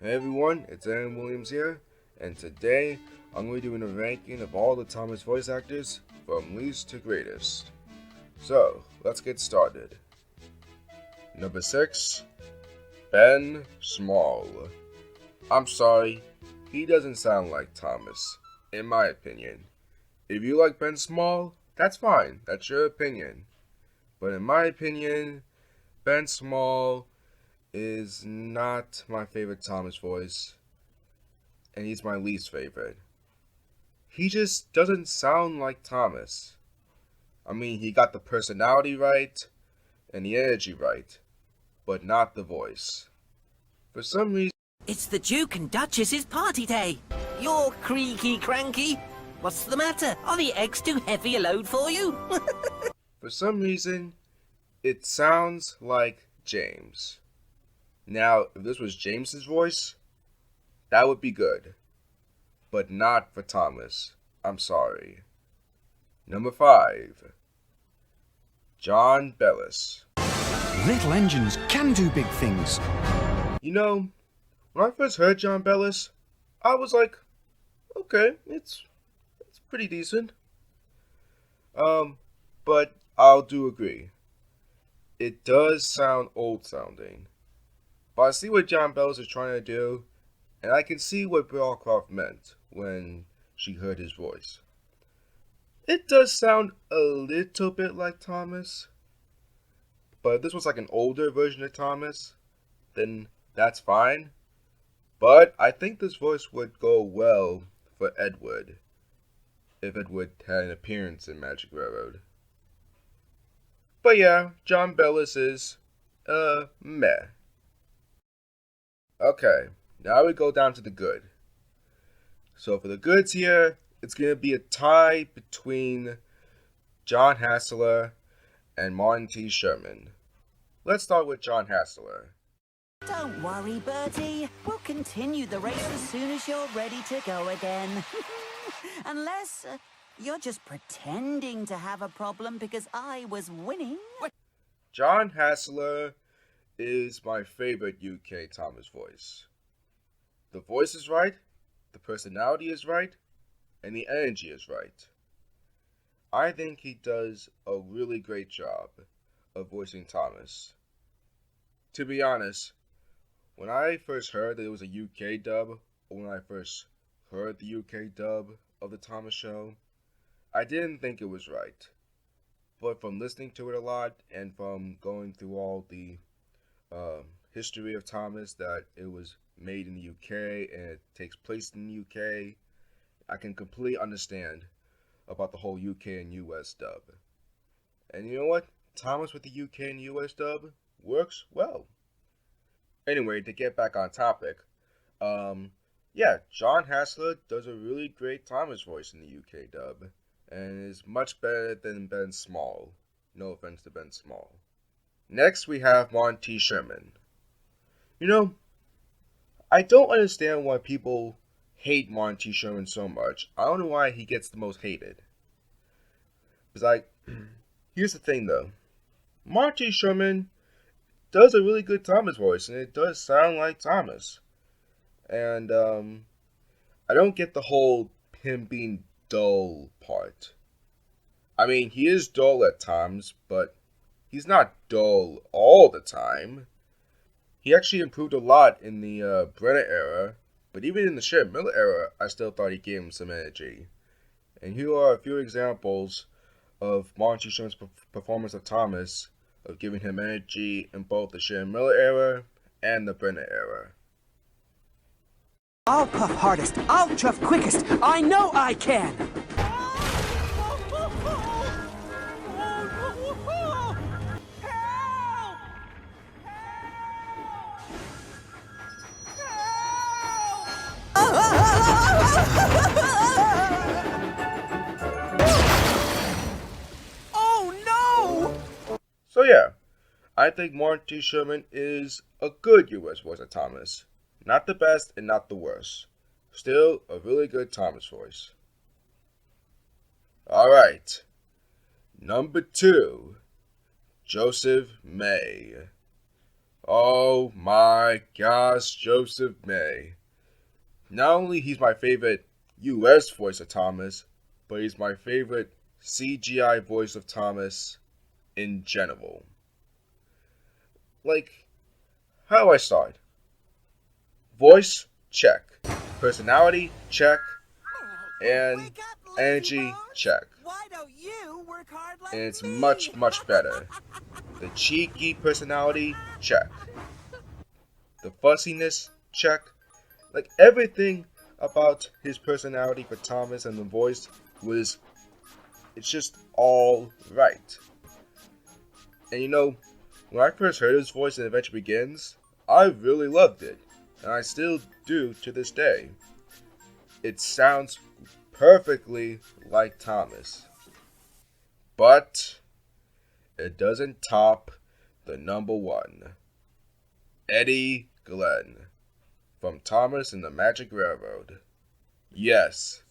Hey everyone, it's Aaron Williams here, and today I'm going to be doing a ranking of all the Thomas voice actors from least to greatest. So, let's get started. Number 6, Ben Small. I'm sorry, he doesn't sound like Thomas, in my opinion. If you like Ben Small, that's fine, that's your opinion. But in my opinion, Ben Small is not my favorite Thomas voice, and he's my least favorite. He just doesn't sound like Thomas. I mean, he got the personality right and the energy right, but not the voice. For some reason, It's the Duke and Duchess's party day. You're creaky cranky. What's the matter? Are the eggs too heavy a load for you? it sounds like James. Now, if this was James's voice, that would be good, but not for Thomas. I'm sorry. Number 5, John Bellis. Little engines can do big things. You know, when I first heard John Bellis, I was like, okay, it's pretty decent. But I'll do agree. It does sound old sounding. But I see what John Bellis is trying to do, and I can see what Broadcloth meant when she heard his voice. It does sound a little bit like Thomas, but if this was like an older version of Thomas, then that's fine. But I think this voice would go well for Edward, if Edward had an appearance in Magic Railroad. But yeah, John Bellis is, meh. Okay, now we go down to the good. So for the goods here, it's going to be a tie between John Hassler and Martin T. Sherman. Let's start with John Hassler. Don't worry, Bertie. We'll continue the race as soon as you're ready to go again. Unless you're just pretending to have a problem because I was winning. John Hassler is my favorite UK Thomas voice. The voice is right, the personality is right, and the energy is right. I think he does a really great job of voicing Thomas. To be honest, when I first heard that it was a UK dub, or when I first heard the UK dub of the Thomas show, I didn't think it was right. But from listening to it a lot and from going through all the history of Thomas, that it was made in the UK and it takes place in the UK, I can completely understand about the whole UK and US dub. And you know what? Thomas with the UK and US dub works well. Anyway, to get back on topic, yeah, John Hassler does a really great Thomas voice in the UK dub, and is much better than Ben Small. No offense to Ben Small. Next, we have Martin T. Sherman. You know, I don't understand why people hate Martin T. Sherman so much. I don't know why he gets the most hated. Because here's the thing though. Martin T. Sherman does a really good Thomas voice, and it does sound like Thomas. And I don't get the whole him being dull part. I mean, he is dull at times, but he's not dull all the time. He actually improved a lot in the Brenner era, but even in the Sheriff Miller era, I still thought he gave him some energy. And here are a few examples of Martin T. Sherman's performance of Thomas, of giving him energy in both the Sheriff Miller era and the Brenner era. I'll puff hardest. I'll chuff quickest. I know I can. Oh no! So yeah, I think Martin T. Sherman is a good US voice of Thomas. Not the best and not the worst. Still a really good Thomas voice. Alright, number 2, Joseph May. Oh my gosh, Joseph May. Not only he's my favorite US voice of Thomas, but he's my favorite CGI voice of Thomas in general. Like, how do I start? Voice, check. Personality, check. And Wake up, energy, lazybones. check. Why don't you work hard like And it's me? much, much better. The cheeky personality, check. The fussiness, check. Like, everything about his personality for Thomas and the voice it's just all right. And you know, when I first heard his voice in Adventure Begins, I really loved it. And I still do to this day. It sounds perfectly like Thomas. But it doesn't top the number one. Eddie Glenn from Thomas and the Magic Railroad. Yes,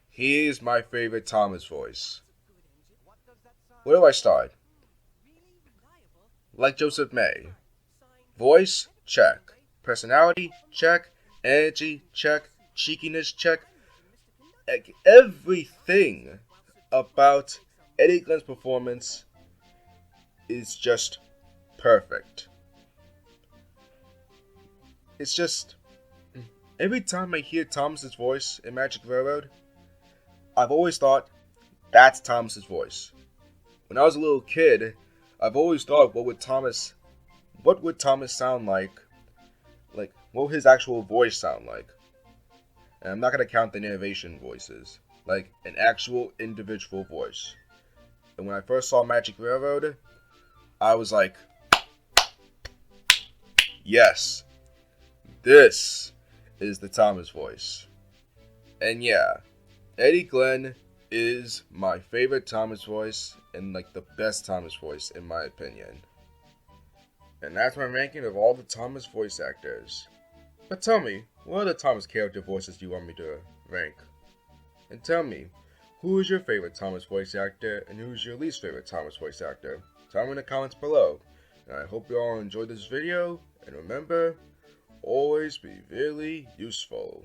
he is my favorite Thomas voice. Where do I start? Like Joseph May. Voice, check. Personality, check. Energy, check. Cheekiness, check. Everything about Eddie Glenn's performance is just perfect. It's just, every time I hear Thomas's voice in Magic Railroad, I've always thought, that's Thomas's voice. When I was a little kid, I've always thought, what would Thomas sound like? Like, what would his actual voice sound like? And I'm not going to count the innovation voices. Like, an actual individual voice. And when I first saw Magic Railroad, I was like, yes, this is the Thomas voice. And yeah, Eddie Glenn is my favorite Thomas voice and like the best Thomas voice in my opinion. And that's my ranking of all the Thomas voice actors. But tell me, what other Thomas character voices do you want me to rank? And tell me, who is your favorite Thomas voice actor and who is your least favorite Thomas voice actor? Tell me in the comments below. And I hope you all enjoyed this video, and remember, always be really useful.